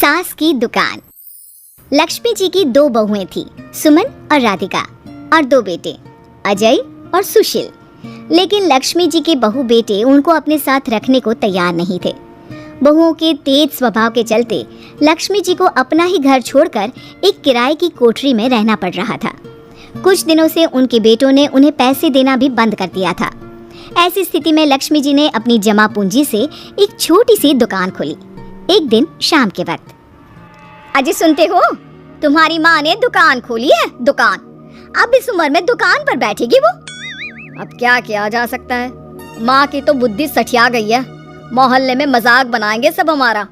सास की दुकान। लक्ष्मी जी की दो बहुएं थी, सुमन और राधिका, और दो बेटे, अजय और सुशील। लेकिन लक्ष्मी जी के बहू बेटे उनको अपने साथ रखने को तैयार नहीं थे। बहुओं के तेज स्वभाव के चलते लक्ष्मी जी को अपना ही घर छोड़कर एक किराए की कोठरी में रहना पड़ रहा था। कुछ दिनों से उनके बेटों ने उन्हें पैसे देना भी बंद कर दिया था। ऐसी स्थिति में लक्ष्मी जी ने अपनी जमा पूंजी से एक छोटी सी दुकान खोली। एक दिन शाम के वक्त, अजय सुनते हो, तुम्हारी माँ ने दुकान खोली है। दुकान अब इस उम्र में दुकान पर बैठेगी वो। अब क्या किया जा सकता है, माँ की तो बुद्धि सठिया गई है। मोहल्ले में मजाक बनाएंगे सब हमारा।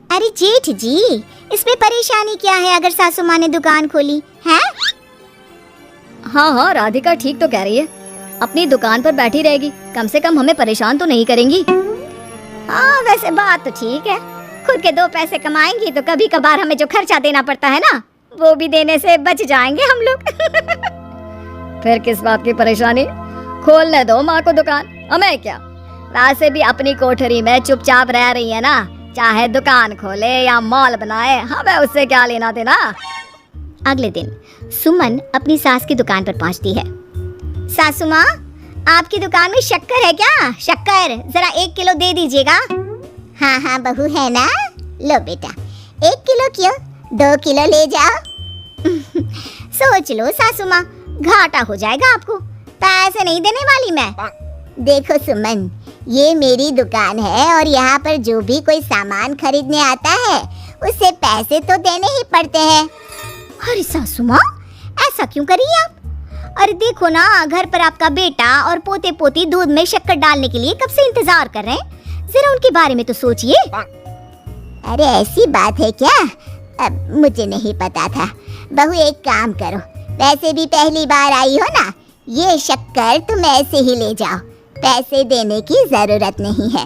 अरे जेठ जी, इसमें परेशानी क्या है अगर सासू माँ ने दुकान खोली है? हाँ, राधिका ठीक तो कह रही है। अपनी दुकान पर बैठी रहेगी, कम से कम हमें परेशान तो नहीं करेंगी। हाँ, वैसे बात तो ठीक है। खुद के दो पैसे कमाएंगी तो कभी कभार हमें जो खर्चा देना पड़ता है ना, वो भी देने से बच जाएंगे हम लोग। फिर किस बात की परेशानी, खोलने दो माँ को दुकान, हमें क्या। वैसे भी अपनी कोठरी में चुपचाप रह रही है ना, चाहे दुकान खोले या मॉल बनाए, हमें उससे क्या लेना देना। अगले दिन सुमन अपनी सास की दुकान पर पहुंचती है। सासू माँ, आपकी दुकान में शक्कर है क्या? शक्कर जरा 1 किलो दे दीजिएगा। हाँ हाँ बहू, है ना, लो बेटा। 1 किलो क्यों, 2 किलो ले जाओ। सोच लो सासू माँ, घाटा हो जाएगा आपको। पैसे नहीं देने वाली मैं। देखो सुमन, ये मेरी दुकान है और यहाँ पर जो भी कोई सामान खरीदने आता है उसे पैसे तो देने ही पड़ते हैं। अरे सासू माँ, ऐसा क्यों करी आप? अरे देखो ना, घर पर आपका बेटा और पोते पोती दूध में शक्कर डालने के लिए कब से इंतजार कर रहे हैं। जरा उनके बारे में तो सोचिए। अरे ऐसी बात है क्या? अब मुझे नहीं पता था। बहू एक काम करो, वैसे भी पहली बार आई हो ना, ये शक्कर तुम ऐसे ही ले जाओ, पैसे देने की जरूरत नहीं है।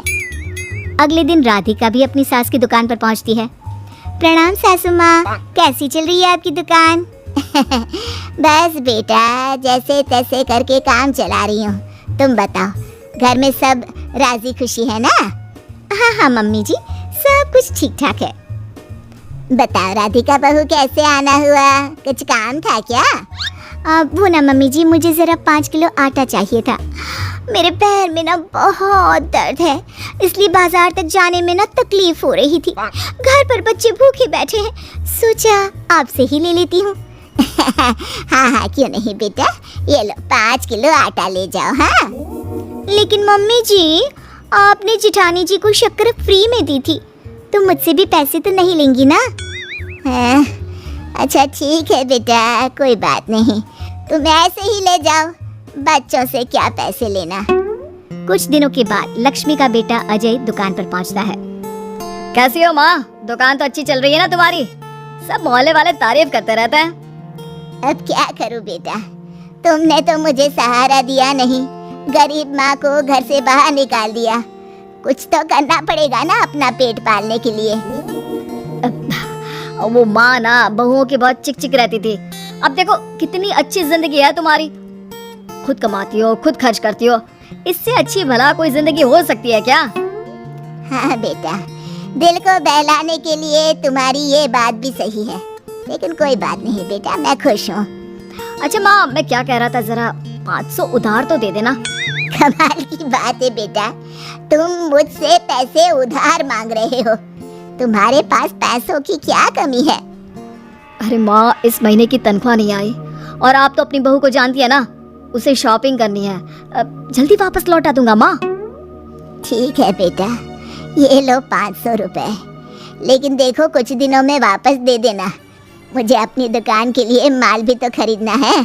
अगले दिन राधिका भी अपनी सास की दुकान पर पहुंचती है। प्रणाम सासू माँ, कैसी चल रही है आपकी दुकान? बस बेटा, जैसे तैसे करके काम चला रही हूँ। तुम बताओ, घर में सब राजी खुशी है ना? हाँ हाँ मम्मी जी, सब कुछ ठीक ठाक है। बताओ राधिका बहू, कैसे आना हुआ? कुछ काम था क्या? वो ना मम्मी जी, मुझे जरा 5 किलो आटा चाहिए था। मेरे पैर में ना बहुत दर्द है, इसलिए बाजार तक जाने में ना तकलीफ हो रही थी। घर पर बच्चे भूखे बैठे हैं, सोचा आपसे ही ले लेती हूँ। हाँ हाँ, क्यों नहीं बेटा, ये लो 5 किलो आटा ले जाओ। हाँ, लेकिन मम्मी जी, आपने जिठानी जी को शक्कर फ्री में दी थी, तो मुझसे भी पैसे तो नहीं लेंगी ना? हाँ, अच्छा ठीक है बेटा, कोई बात नहीं, तुम ऐसे ही ले जाओ, बच्चों से क्या पैसे लेना। कुछ दिनों के बाद लक्ष्मी का बेटा अजय दुकान पर पहुंचता है। कैसी हो माँ, दुकान तो अच्छी चल रही है ना तुम्हारी? सब मोहल्ले वाले तारीफ करते रहते हैं। अब क्या करूं बेटा, तुमने तो मुझे सहारा दिया नहीं, गरीब माँ को घर से बाहर निकाल दिया। कुछ तो करना पड़ेगा ना अपना पेट पालने के लिए। वो माँ ना बहुओं की बहुत चिक चिक रहती थी। अब देखो कितनी अच्छी जिंदगी है तुम्हारी, खुद कमाती हो, खुद खर्च करती हो, इससे अच्छी भला कोई जिंदगी हो सकती है क्या? हाँ बेटा, दिल को बहलाने के लिए तुम्हारी ये बात भी सही है, लेकिन कोई बात नहीं बेटा, मैं खुश हूँ। अच्छा माँ, मैं क्या कह रहा था, जरा 500 उधार तो दे देना। कमाल की बात है बेटा, तुम मुझसे पैसे उधार मांग रहे हो। तुम्हारे पास पैसों की क्या कमी है? अरे माँ, इस महीने की तनख्वाह नहीं आई और आप तो अपनी बहू को जानती है ना, उसे शॉपिंग करनी है, जल्दी वापस लौटा दूंगा माँ। ठीक है बेटा, ये लो 500 रुपए, लेकिन देखो कुछ दिनों में वापस दे देना, मुझे अपनी दुकान के लिए माल भी तो खरीदना है।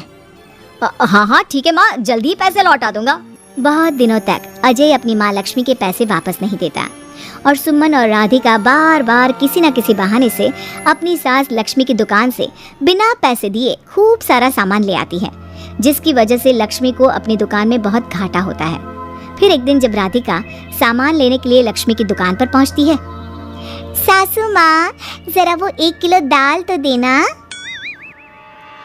हाँ हाँ ठीक है माँ, जल्दी पैसे लौटा दूंगा। बहुत दिनों तक अजय अपनी माँ लक्ष्मी के पैसे वापस नहीं देता और सुमन और राधिका बार बार किसी न किसी बहाने से अपनी सास लक्ष्मी की दुकान से बिना पैसे दिए खूब सारा सामान ले आती है, जिसकी वजह से लक्ष्मी को अपनी दुकान में बहुत घाटा होता है। फिर एक दिन जब राधिका सामान लेने के लिए लक्ष्मी की दुकान पर पहुंचती है, सासू माँ जरा वो 1 किलो दाल तो देना।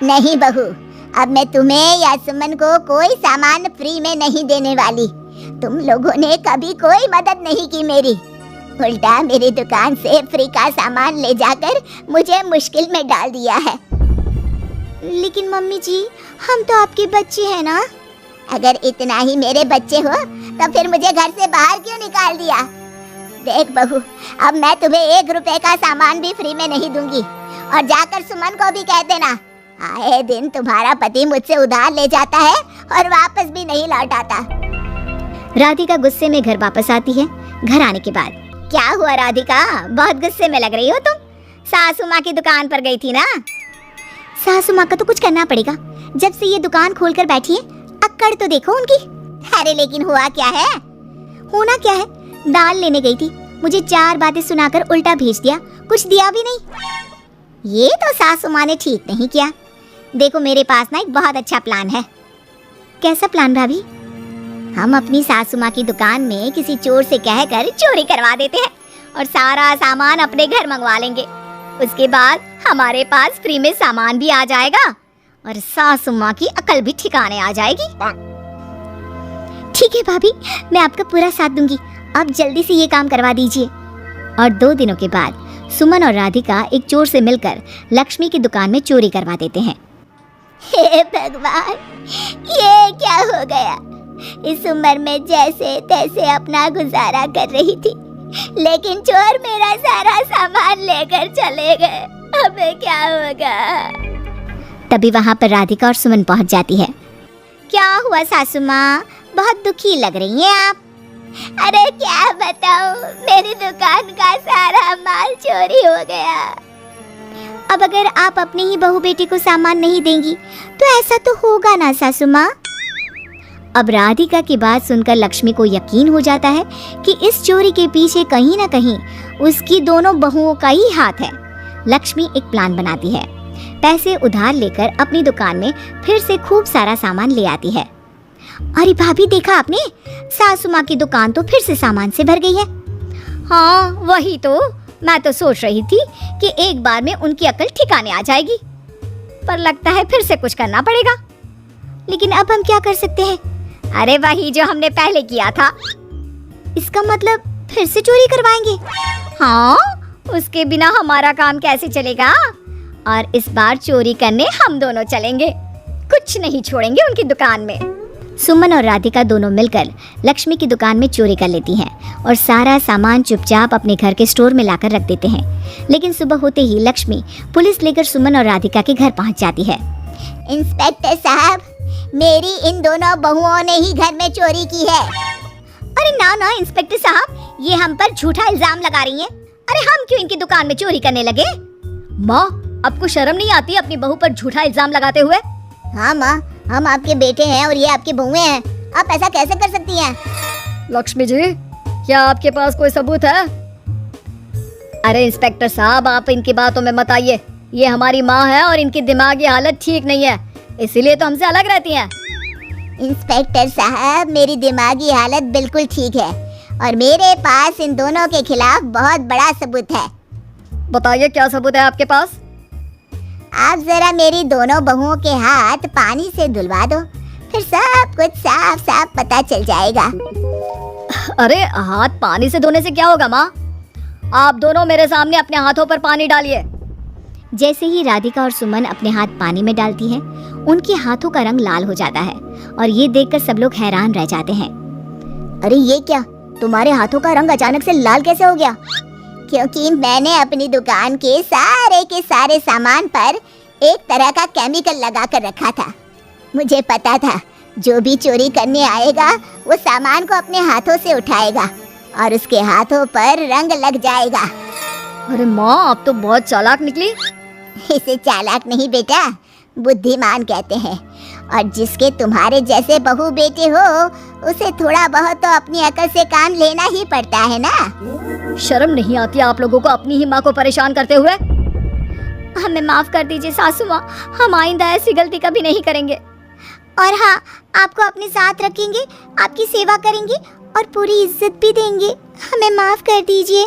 नहीं बहू, अब मैं तुम्हें या सुमन को कोई सामान फ्री में नहीं देने वाली। तुम लोगों ने कभी कोई मदद नहीं की मेरी। उल्टा मेरी दुकान से फ्री का सामान ले जाकर मुझे मुश्किल में डाल दिया है। लेकिन मम्मी जी, हम तो आपके बच्चे हैं ना। अगर इतना ही मेरे बच्चे हो तो फिर मुझे घर से बाहर क्यों निकाल दिया? देख बहू, अब मैं तुम्हें 1 रुपए का सामान भी फ्री में नहीं दूंगी। और जाकर सुमन को भी कह देना, आए दिन तुम्हारा पति मुझसे उधार ले जाता है और वापस भी नहीं लौटाता। राधिका गुस्से में घर वापस आती है। घर आने के बाद, क्या हुआ राधिका, बहुत गुस्से में लग रही हो तुम? सासू माँ की दुकान पर गई थी ना? सासू माँ का तो कुछ करना पड़ेगा, जब से ये दुकान खोलकर बैठी है। अक्कड़ तो देखो उनकी। अरे लेकिन हुआ क्या है? होना क्या है, दाल लेने गई थी, मुझे 4 बातें सुनाकर उल्टा भेज दिया, कुछ दिया भी नहीं। ये तो सासू माँ ने ठीक नहीं किया। देखो मेरे पास ना एक बहुत अच्छा प्लान है। कैसा प्लान भाभी? हम अपनी सासू माँ की दुकान में किसी चोर से कहकर चोरी करवा देते हैं और सारा सामान अपने घर मंगवा लेंगे। उसके बाद हमारे पास फ्री में सामान भी आ जाएगा और सासू माँ की अकल भी ठिकाने आ जाएगी। ठीक है भाभी, मैं आपका पूरा साथ दूंगी। आप जल्दी से ये काम करवा दीजिए। और 2 दिनों के बाद सुमन और राधिका एक चोर से मिलकर लक्ष्मी की दुकान में चोरी करवा देते हैं। हे भगवान, ये क्या हो गया? इस उम्र में जैसे तैसे अपना गुजारा कर रही थी, लेकिन चोर मेरा सारा सामान लेकर चले गए। अबे क्या होगा? तभी वहाँ पर राधिका और सुमन पहुँच जाती है। क्या हुआ सासू माँ, बहुत दुखी लग रही हैं आप? अरे क्या बताऊं, मेरी दुकान का सारा माल चोरी हो गया। अब अगर आप अपनी ही बहू बेटी को सामान नहीं देंगी तो ऐसा तो होगा ना सासू माँ। अब राधिका की बात सुनकर लक्ष्मी को यकीन हो जाता है कि इस चोरी के पीछे कहीं ना कहीं उसकी दोनों बहुओं का ही हाथ है। लक्ष्मी एक प्लान बनाती है। पैसे उधार लेकर अपनी दुकान में फिर से खूब सारा सामान ले आती है। अरे भाभी, देखा आपने, सासू माँ की दुकान तो फिर से सामान से भर गई है। हाँ वही तो, मैं तो सोच रही थी कि एक बार में उनकी अकल ठिकाने आ जाएगी, पर लगता है फिर से कुछ करना पड़ेगा। लेकिन अब हम क्या कर सकते हैं? अरे वही जो हमने पहले किया था। इसका मतलब फिर से चोरी करवाएंगे? हाँ, उसके बिना हमारा काम कैसे चलेगा? और इस बार चोरी करने हम दोनों चलेंगे, कुछ नहीं छोड़ेंगे उनकी दुकान में। सुमन और राधिका दोनों मिलकर लक्ष्मी की दुकान में चोरी कर लेती हैं और सारा सामान चुपचाप अपने घर के स्टोर में लाकर रख देते हैं। लेकिन सुबह होते ही लक्ष्मी पुलिस लेकर सुमन और राधिका के घर पहुंच जाती है। इंस्पेक्टर साहब, मेरी इन दोनों बहुओं ने ही घर में चोरी की है। अरे ना ना इंस्पेक्टर साहब, ये हम पर झूठा इल्जाम लगा रही हैं। अरे हम क्यों इनकी दुकान में चोरी करने लगे? माँ, आपको शर्म नहीं आती अपनी बहू पर झूठा इल्जाम लगाते हुए? हाँ माँ, हम आपके बेटे हैं और ये आपकी बहुएं हैं, आप ऐसा कैसे कर सकती हैं? लक्ष्मी जी, क्या आपके पास कोई सबूत है? अरे इंस्पेक्टर साहब, आप इनकी बातों में मत आइए। ये हमारी माँ है और इनकी दिमागी हालत ठीक नहीं है, इसीलिए तो हमसे अलग रहती हैं। इंस्पेक्टर साहब, मेरी दिमागी हालत बिल्कुल ठीक है और मेरे पास इन दोनों के खिलाफ बहुत बड़ा सबूत है। बताइए, क्या सबूत है आपके पास? आप जरा मेरी दोनों बहुओं के हाथ पानी से धुलवा दो, फिर सब कुछ साफ साफ पता चल जाएगा। अरे हाथ पानी से धोने से क्या होगा माँ? आप दोनों मेरे सामने अपने हाथों पर पानी डालिए। जैसे ही राधिका और सुमन अपने हाथ पानी में डालती हैं, उनके हाथों का रंग लाल हो जाता है और ये देखकर सब लोग हैरान रह जाते हैं। अरे ये क्या, तुम्हारे हाथों का रंग अचानक से लाल कैसे हो गया? क्योंकि मैंने अपनी दुकान के सारे सामान पर एक तरह का केमिकल लगा कर रखा था। मुझे पता था जो भी चोरी करने आएगा वो सामान को अपने हाथों से उठाएगा और उसके हाथों पर रंग लग जाएगा। अरे माँ, आप तो बहुत चालाक निकली। इसे चालाक नहीं बेटा, बुद्धिमान कहते हैं। और जिसके तुम्हारे जैसे बहू बेटे हो, उसे थोड़ा बहुत तो अपनी अकल से काम लेना ही पड़ता है ना। शर्म नहीं आती आप लोगों को अपनी ही माँ को परेशान करते हुए? हमें माफ कर दीजिए सासू माँ, हम आइंदा ऐसी गलती कभी नहीं करेंगे। और हाँ, आपको अपने साथ रखेंगे, आपकी सेवा करेंगे और पूरी इज्जत भी देंगे। हमें माफ कर दीजिए।